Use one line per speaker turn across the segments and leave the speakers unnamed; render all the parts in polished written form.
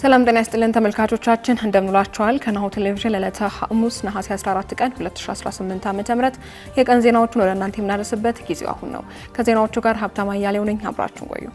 ሰላም ጤና ይስጥልን ተመልካቾቻችን እንደምንላችኋል። ከናሁ ቴሌቪዥን ለዕለተ ሐሙስ ነሐሴ 14 ቀን 2018 ዓ.ም የቀን ዜናዎችን ወደ እናንተ የምናደርስበት ጊዜው አሁን ነው። ከዜናዎቹ ጋር ሀብታማ አያሌው ነኝ። አብራችሁን ቆዩ።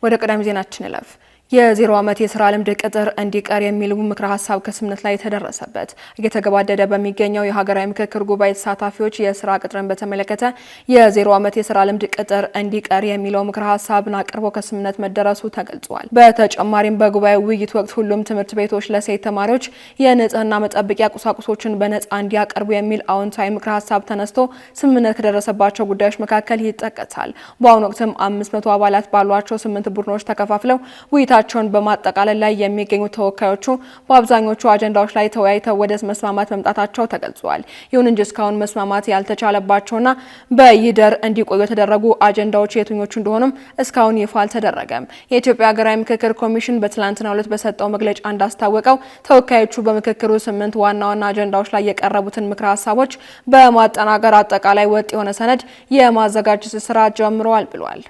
ወደ ቀዳሚ ዜናችን እንለፍ። የዜሮ ዓመት የስራ ልምድ ቅጥር እንዲቀር የሚሉ ምክረ ሀሳብ ከስምምነት ላይ ተደረሰበት። እየተገባደደ በሚገኘው የሀገራዊ ምክክር ጉባኤ ተሳታፊዎች የስራ ቅጥርን በተመለከተ የዜሮ ዓመት የስራ ልምድ ቅጥር እንዲቀር የሚለው ምክረ ሀሳብን አቅርቦ ከስምምነት መደረሱ ተገልጿል። በተጨማሪም በጉባኤው ውይይት ወቅት ሁሉም ትምህርት ቤቶች ለሴት ተማሪዎች የንጽህና መጠበቂያ ቁሳቁሶችን በነጻ እንዲያቀርቡ የሚል አዎንታዊ ምክረ ሀሳብ ተነስቶ ስምምነት ከደረሰባቸው ጉዳዮች መካከል ይጠቀሳል። በአሁኑ ወቅትም 500 አባላት ባሏቸው 8 ቡድኖች ተከፋፍለው ውይይታ ቸውን በማጠቃለል ላይ የሚገኙ ተወካዮቹ በአብዛኞቹ አጀንዳዎች ላይ ተወያይተው ወደ መስማማት መምጣታቸው ተገልጿል። ይሁን እንጂ እስካሁን መስማማት ያልተቻለባቸውና በይደር እንዲቆዩ የተደረጉ አጀንዳዎች የትኞቹ እንደሆኑም እስካሁን ይፋ አልተደረገም። የኢትዮጵያ ሀገራዊ ምክክር ኮሚሽን በትላንትናው ዕለት በሰጠው መግለጫ እንዳስታወቀው ተወካዮቹ በምክክሩ 8 ዋና ዋና አጀንዳዎች ላይ የቀረቡትን ምክረ ሀሳቦች በማጠናቀር አጠቃላይ ወጥ የሆነ ሰነድ የማዘጋጀት ስራ ጀምረዋል ብሏል።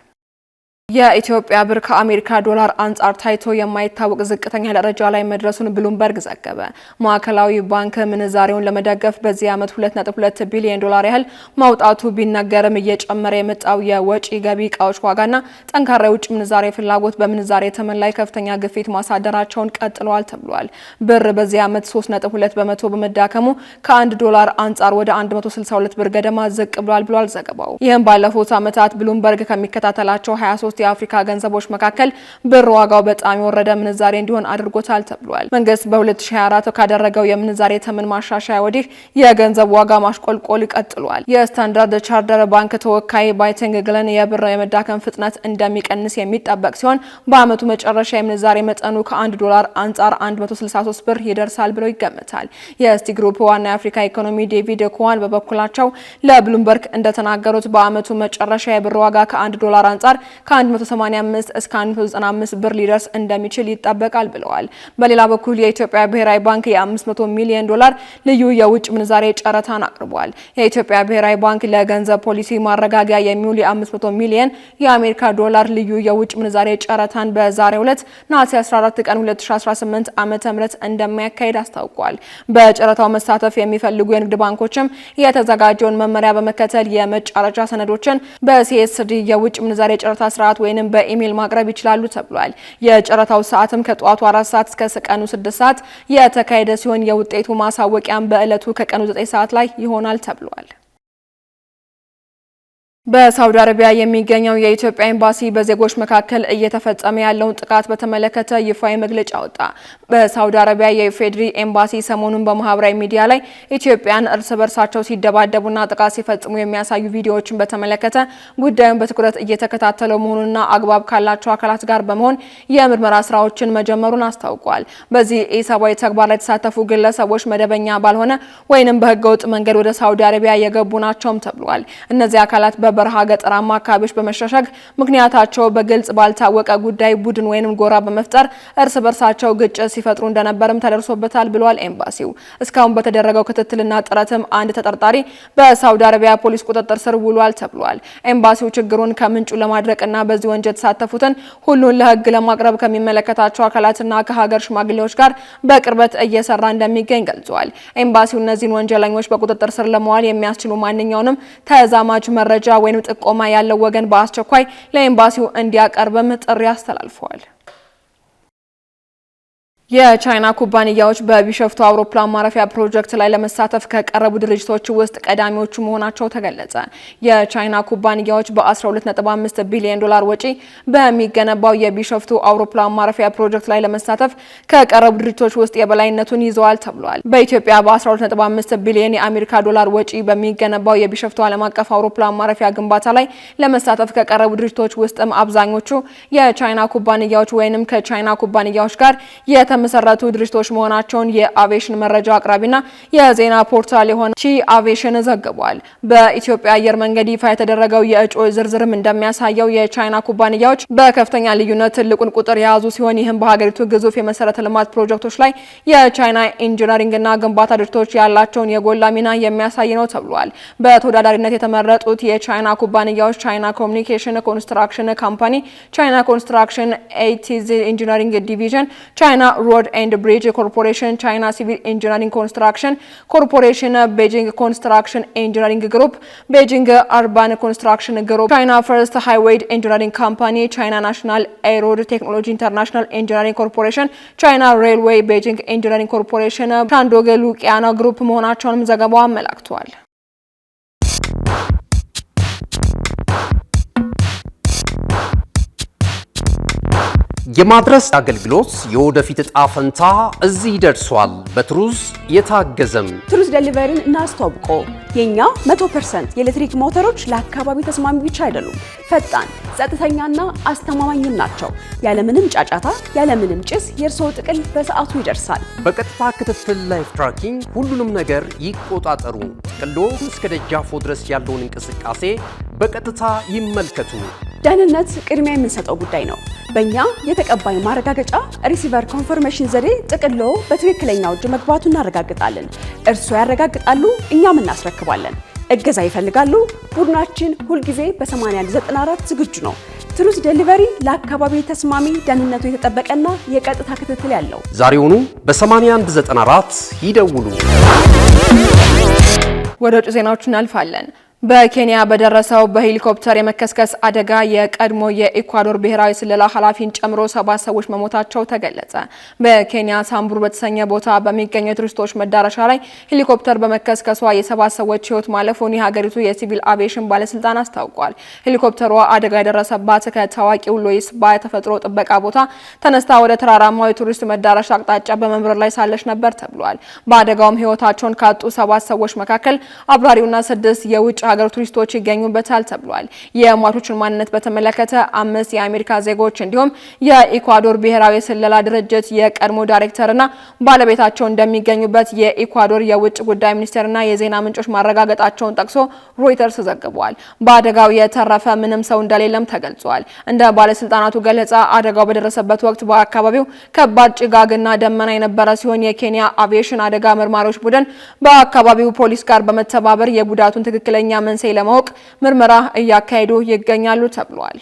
የኢትዮጵያ ብር ከአሜሪካ ዶላር አንጻር ታይቶ የማይታወቅ ዝቅተኛ ደረጃ ላይ መድረሱን ብሉምበርግ ዘገበ። ማዕከላዊ ባንክ ምንዛሬውን ለመደገፍ በዚህ ዓመት 2.2 ቢሊዮን ዶላር ያህል ማውጣቱ ቢነገርም እየጨመረ የመጣው የወጪ ገቢ እቃዎች ዋጋና ጠንካራ የውጭ ምንዛሬ ፍላጎት በምንዛሬ ተመን ላይ ከፍተኛ ግፊት ማሳደራቸውን ቀጥለዋል ተብሏል። ብር በዚህ ዓመት 3.2 በመቶ በመዳከሙ ከ1 ዶላር አንጻር ወደ 162 ብር ገደማ ዝቅ ብሏል ዘገባው። ይህም ባለፉት ዓመታት ብሉምበርግ ከሚከታተላቸው 23 የአፍሪካ ገንዘቦች መካከል ብር ዋጋው በጣም የወረደ ምንዛሬ እንዲሆን አድርጎታል ተብሏል። መንግስት በ2024 ካደረገው የምንዛሬ ተመን ማሻሻያ ወዲህ የገንዘብ ዋጋ ማሽቆልቆል ቀጥሏል። የስታንዳርድ ቻርተር ባንክ ተወካይ ባይተንግ ግለን የብር የመዳከም ፍጥነት እንደሚቀንስ የሚጠበቅ ሲሆን በአመቱ መጨረሻ የምንዛሬ መጠኑ ከ1 ዶላር አንጻር 163 ብር ይደርሳል ብለው ይገምታል። የስቲ ግሩፕ ዋና የአፍሪካ ኢኮኖሚ ዴቪድ ኮዋን በበኩላቸው ለብሉምበርግ እንደተናገሩት በአመቱ መጨረሻ የብር ዋጋ ከ1 ዶላር አንጻር 185 እስከ 195 ብር ሊደርስ እንደሚችል ይጠበቃል ብለዋል። በሌላ በኩል የኢትዮጵያ ብሔራዊ ባንክ የ500 ሚሊዮን ዶላር ልዩ የውጭ ምንዛሬ ጨረታን አቅርቧል። የኢትዮጵያ ብሔራዊ ባንክ ለገንዘብ ፖሊሲ ማረጋጊያ የሚውል የ500 ሚሊዮን የአሜሪካ ዶላር ልዩ የውጭ ምንዛሬ ጨረታን በዛሬው ዕለት ነሐሴ 14 ቀን 2018 ዓ.ም እንደሚያካሂድ አስታውቋል። በጨረታው መሳተፍ የሚፈልጉ የንግድ ባንኮችም የተዘጋጀውን መመሪያ በመከተል የመጫረቻ ሰነዶችን በሲኤስዲ የውጭ ምንዛሬ ጨረታ ስርዓት ወይንም በኢሜል ማቅረብ ይችላሉ ተብሏል። የጨረታው ሰዓትም ከጧቱ 4 ሰዓት እስከ ቀኑ 6 ሰዓት የተካሄደ ሲሆን የውጤቱ ማሳወቂያም በእለቱ ከቀኑ 9 ሰዓት ላይ ይሆናል ተብሏል። በሳውዲ አረቢያ የሚገኘው የኢትዮጵያ ኤምባሲ በዜጎች መካከል እየተፈጸመ ያለውን ጥቃት በተመለከተ ይፋዊ መግለጫ ወጣ። በሳውዲ አረቢያ የኢፌድሪ ኤምባሲ ሰሞኑን በማህበራዊ ሚዲያ ላይ ኢትዮጵያን እርስ በርሳቸው ሲደባደቡና ጥቃት ሲፈጽሙ የሚያሳዩ ቪዲዮዎችን በተመለከተ ጉዳዩን በትኩረት እየተከታተለው መሆኑንና አግባብ ካላቸው አካላት ጋር በመሆን የምርመራ ስራዎችን መጀመሩን አስታውቋል። በዚህ ኢሰብአዊ ተግባር ላይ የተሳተፉ ግለሰቦች መደበኛ ባልሆነ ወይንም በህገወጥ መንገድ ወደ ሳውዲ አረቢያ የገቡ ናቸውም ተብሏል። እነዚህ አካላት በበረሃ ገጠራማ አካባቢዎች በመሸሸግ ምክንያታቸው በግልጽ ባልታወቀ ጉዳይ ቡድን ወይንም ጎራ በመፍጠር እርስ በርሳቸው ግጭት ሲፈጥሩ እንደነበርም ተደርሶበታል ብሏል ኤምባሲው። እስካሁን በተደረገው ክትትልና ጥረትም አንድ ተጠርጣሪ በሳውዲ አረቢያ ፖሊስ ቁጥጥር ስር ውሏል ተብሏል። ኤምባሲው ችግሩን ከምንጩ ለማድረቅና በዚህ ወንጀል የተሳተፉትን ሁሉን ለህግ ለማቅረብ ከሚመለከታቸው አካላትና ከሀገር ሽማግሌዎች ጋር በቅርበት እየሰራ እንደሚገኝ ገልጿል። ኤምባሲው እነዚህን ወንጀለኞች በቁጥጥር ስር ለማዋል የሚያስችሉ ማንኛውንም ተዛማጅ መረጃ ወይንም ጥቆማ ያለው ወገን በአስቸኳይ ለኤምባሲው እንዲያቀርብም ጥሪ አስተላልፈዋል። የቻይና ኩባንያዎች በቢሾፍቱ አውሮፕላን ማረፊያ ፕሮጀክት ላይ ለመሳተፍ ከቀረቡ ድርጅቶች ውስጥ ቀዳሚዎቹ መሆናቸው ተገለጸ። የቻይና ኩባንያዎች በ12.5 ቢሊዮን ዶላር ወጪ በሚገነባው የቢሾፍቱ አውሮፕላን ማረፊያ ፕሮጀክት ላይ ለመሳተፍ ከቀረቡ ድርጅቶች ውስጥ የበላይነቱን ይዘዋል ተብሏል። በኢትዮጵያ በ12.5 ቢሊዮን የአሜሪካ ዶላር ወጪ በሚገነባው የቢሾፍቱ ዓለም አቀፍ አውሮፕላን ማረፊያ ግንባታ ላይ ለመሳተፍ ከቀረቡ ድርጅቶች ውስጥም አብዛኞቹ የቻይና ኩባንያዎች ወይንም ከቻይና ኩባንያዎች ጋር የተመሰረቱ ድርጅቶች መሆናቸውን የአቪዬሽን መረጃ አቅራቢና የዜና ፖርታል የሆነ ቺ አቪዬሽን ዘግቧል። በኢትዮጵያ አየር መንገድ ይፋ የተደረገው የእጩዎች ዝርዝርም እንደሚያሳየው የቻይና ኩባንያዎች በከፍተኛ ልዩነት ትልቁን ቁጥር የያዙ ሲሆን ይህም በሀገሪቱ ግዙፍ የመሰረተ ልማት ፕሮጀክቶች ላይ የቻይና ኢንጂነሪንግና ግንባታ ድርጅቶች ያላቸውን የጎላ ሚና የሚያሳይ ነው ተብሏል። በተወዳዳሪነት የተመረጡት የቻይና ኩባንያዎች ቻይና ኮሚኒኬሽን ኮንስትራክሽን ካምፓኒ፣ ቻይና ኮንስትራክሽን ኤቲዚ ኢንጂነሪንግ ዲቪዥን፣ ቻይና ሮድ ኤንድ ብሪጅ ኮርፖሬሽን፣ ቻይና ሲቪል ኢንጂነሪንግ ኮንስትራክሽን ኮርፖሬሽን፣ ቤጂንግ ኮንስትራክሽን ኢንጂነሪንግ ግሩፕ፣ ቤጂንግ አርባን ኮንስትራክሽን ግሩፕ፣ ቻይና ፈርስት ሃይዌይ ኢንጂነሪንግ ካምፓኒ፣ ቻይና ናሽናል ኤሮድ ቴክኖሎጂ ኢንተርናሽናል ኢንጂነሪንግ ኮርፖሬሽን፣ ቻይና ሬልዌይ ቤጂንግ ኢንጂነሪንግ ኮርፖሬሽን፣ ሻንዶግ ሉቂያና ግሩፕ መሆናቸውንም ዘገባው አመላክቷል።
የማድረስ አገልግሎት የወደፊት ዕጣ ፈንታ እዚህ ደርሷል። በትሩዝ የታገዘም
ትሩዝ ዴሊቨሪን እናስተዋውቆ። የኛ 100% የኤሌክትሪክ ሞተሮች ለአካባቢ ተስማሚ ብቻ አይደሉም፣ ፈጣን፣ ጸጥተኛና አስተማማኝም ናቸው። ያለምንም ጫጫታ፣ ያለምንም ጭስ የእርስዎ ጥቅል በሰዓቱ ይደርሳል።
በቀጥታ ክትትል ላይፍ ትራኪንግ ሁሉንም ነገር ይቆጣጠሩ። ጥቅሎ እስከ ደጃፎ ድረስ ያለውን እንቅስቃሴ በቀጥታ ይመልከቱ።
ደህንነት ቅድሚያ የምንሰጠው ጉዳይ ነው። በእኛ የተቀባይ ማረጋገጫ ሪሲቨር ኮንፈርሜሽን ዘዴ ጥቅሎ በትክክለኛው እጅ መግባቱ እናረጋግጣለን። እርስዎ ያረጋግጣሉ፣ እኛም እናስረክባለን። እገዛ ይፈልጋሉ? ቡድናችን ሁልጊዜ በ8194 ዝግጁ ነው። ትሩዝ ዴሊቨሪ ለአካባቢ ተስማሚ፣ ደህንነቱ የተጠበቀና የቀጥታ ክትትል ያለው።
ዛሬውኑ በ8194 ይደውሉ።
ወደ ውጭ ዜናዎች እናልፋለን። በኬንያ በደረሰው በሄሊኮፕተር የመከስከስ አደጋ የቀድሞ የኢኳዶር ብሔራዊ ስለላ ኃላፊን ጨምሮ 7 ሰዎች መሞታቸው ተገለጸ። በኬንያ ሳምቡር በተሰኘ ቦታ በሚገኘው የቱሪስቶች መዳረሻ ላይ ሄሊኮፕተር በመከስከሷ የ7 ሰዎች ሕይወት ማለፉን የሀገሪቱ የሲቪል አቪዬሽን ባለስልጣን አስታውቋል። ሄሊኮፕተሯ አደጋ የደረሰባት ከታዋቂው ሎይስ ባይ ተፈጥሮ ጥበቃ ቦታ ተነስታ ወደ ተራራማው የቱሪስት መዳረሻ አቅጣጫ በመብረር ላይ ሳለች ነበር ተብሏል። በአደጋውም ሕይወታቸውን ካጡ 7 ሰዎች መካከል አብራሪውና 6 የውጭ ሀገር ቱሪስቶች ይገኙበታል ተብሏል። የሟቾችን ማንነት በተመለከተ 5 የአሜሪካ ዜጎች እንዲሁም የኢኳዶር ብሔራዊ ስለላ ድርጅት የቀድሞ ዳይሬክተርና ባለቤታቸው እንደሚገኙበት የኢኳዶር የውጭ ጉዳይ ሚኒስቴርና የዜና ምንጮች ማረጋገጣቸውን ጠቅሶ ሮይተርስ ዘግቧል። በአደጋው የተረፈ ምንም ሰው እንደሌለም ተገልጿል። እንደ ባለስልጣናቱ ገለጻ አደጋው በደረሰበት ወቅት በአካባቢው ከባድ ጭጋግና ደመና የነበረ ሲሆን የኬንያ አቪዬሽን አደጋ መርማሪዎች ቡድን በአካባቢው ፖሊስ ጋር በመተባበር የጉዳቱን ትክክለኛ መንስኤ ለማወቅ ምርመራ እያካሄዱ ይገኛሉ ተብሏል።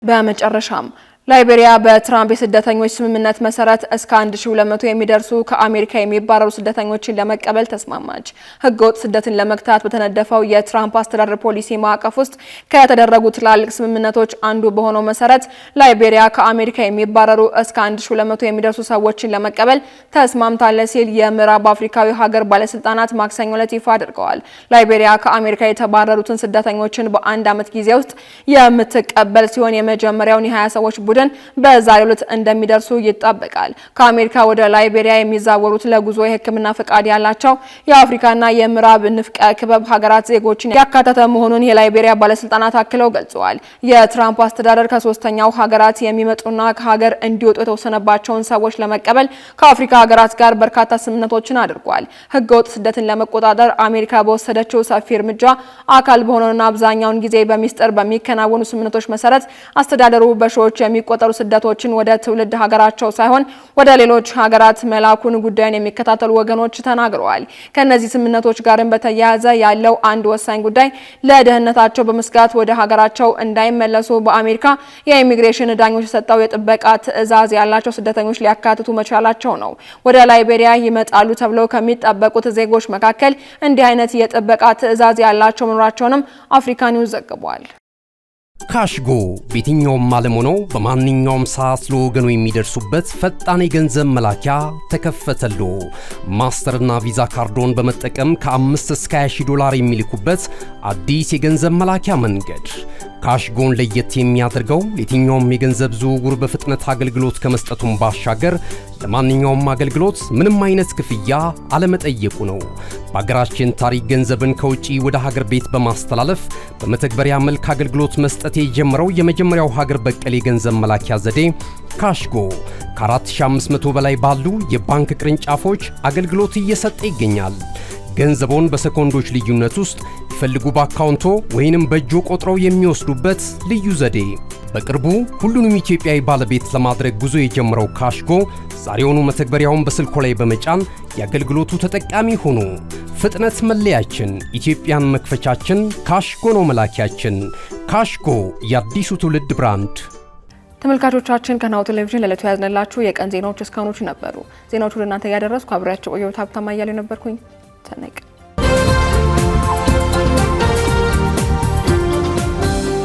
በመጨረሻም ላይቤሪያ በትራምፕ የስደተኞች ስምምነት መሰረት እስከ 1200 የሚደርሱ ከአሜሪካ የሚባረሩ ስደተኞችን ለመቀበል ተስማማች። ህገወጥ ስደትን ለመግታት በተነደፈው የትራምፕ አስተዳደር ፖሊሲ ማዕቀፍ ውስጥ ከተደረጉ ትላልቅ ስምምነቶች አንዱ በሆነው መሰረት ላይቤሪያ ከአሜሪካ የሚባረሩ እስከ 1200 የሚደርሱ ሰዎችን ለመቀበል ተስማምታለች ሲል የምዕራብ አፍሪካዊ ሀገር ባለስልጣናት ማክሰኞ ዕለት ይፋ አድርገዋል። ላይቤሪያ ከአሜሪካ የተባረሩትን ስደተኞችን በአንድ ዓመት ጊዜ ውስጥ የምትቀበል ሲሆን የመጀመሪያውን የ20 ሰዎች ቡድን በዛሬው ዕለት እንደሚደርሱ ይጠበቃል። ከአሜሪካ ወደ ላይቤሪያ የሚዛወሩት ለጉዞ የሕክምና ፍቃድ ያላቸው የአፍሪካና የምዕራብ ንፍቀ ክበብ ሀገራት ዜጎችን ያካተተ መሆኑን የላይቤሪያ ባለስልጣናት አክለው ገልጸዋል። የትራምፕ አስተዳደር ከሶስተኛው ሀገራት የሚመጡና ከሀገር እንዲወጡ የተወሰነባቸውን ሰዎች ለመቀበል ከአፍሪካ ሀገራት ጋር በርካታ ስምምነቶችን አድርጓል። ህገወጥ ስደትን ለመቆጣጠር አሜሪካ በወሰደችው ሰፊ እርምጃ አካል በሆነውና አብዛኛውን ጊዜ በሚስጥር በሚከናወኑ ስምምነቶች መሰረት አስተዳደሩ በሺዎች የሚቆጠሩ ስደቶችን ወደ ትውልድ ሀገራቸው ሳይሆን ወደ ሌሎች ሀገራት መላኩን ጉዳዩን የሚከታተሉ ወገኖች ተናግረዋል። ከነዚህ ስምምነቶች ጋርም በተያያዘ ያለው አንድ ወሳኝ ጉዳይ ለደህንነታቸው በመስጋት ወደ ሀገራቸው እንዳይመለሱ በአሜሪካ የኢሚግሬሽን ዳኞች የሰጠው የጥበቃ ትዕዛዝ ያላቸው ስደተኞች ሊያካትቱ መቻላቸው ነው። ወደ ላይቤሪያ ይመጣሉ ተብለው ከሚጠበቁት ዜጎች መካከል እንዲህ አይነት የጥበቃ ትዕዛዝ ያላቸው መኖራቸውንም አፍሪካ ኒውስ ዘግቧል።
ካሽጎ በየትኛውም ዓለም ሆነው በማንኛውም ሰዓት ለወገኑ የሚደርሱበት ፈጣን የገንዘብ መላኪያ ተከፈተሎ። ማስተርና ቪዛ ካርዶን በመጠቀም ከ5 እስከ 20 ዶላር የሚልኩበት አዲስ የገንዘብ መላኪያ መንገድ። ካሽጎን ለየት የሚያደርገው የትኛውም የገንዘብ ዝውውር በፍጥነት አገልግሎት ከመስጠቱም ባሻገር ለማንኛውም አገልግሎት ምንም አይነት ክፍያ አለመጠየቁ ነው። በሀገራችን ታሪክ ገንዘብን ከውጪ ወደ ሀገር ቤት በማስተላለፍ በመተግበሪያ መልክ አገልግሎት መስጠት መስጠት የጀመረው የመጀመሪያው ሀገር በቀል የገንዘብ መላኪያ ዘዴ ካሽጎ ከ4500 በላይ ባሉ የባንክ ቅርንጫፎች አገልግሎት እየሰጠ ይገኛል። ገንዘቦን በሰኮንዶች ልዩነት ውስጥ ይፈልጉ በአካውንቶ ወይንም በእጆ ቆጥረው የሚወስዱበት ልዩ ዘዴ። በቅርቡ ሁሉንም ኢትዮጵያዊ ባለቤት ለማድረግ ጉዞ የጀመረው ካሽጎ ዛሬውኑ መተግበሪያውን በስልኮ ላይ በመጫን የአገልግሎቱ ተጠቃሚ ሆኑ። ፍጥነት መለያችን፣ ኢትዮጵያን መክፈቻችን፣ ካሽጎ ነው መላኪያችን። ካሽጎ የአዲሱ ትውልድ ብራንድ።
ተመልካቾቻችን ከናሁ ቴሌቪዥን ለዕለቱ ያዝነላችሁ የቀን ዜናዎች እስካሁኖቹ ነበሩ። ዜናዎቹ ለእናንተ ያደረስኩ አብሬያቸው ቆየሁት። ሀብታማ እያሌው ነበርኩኝ። ተነቅ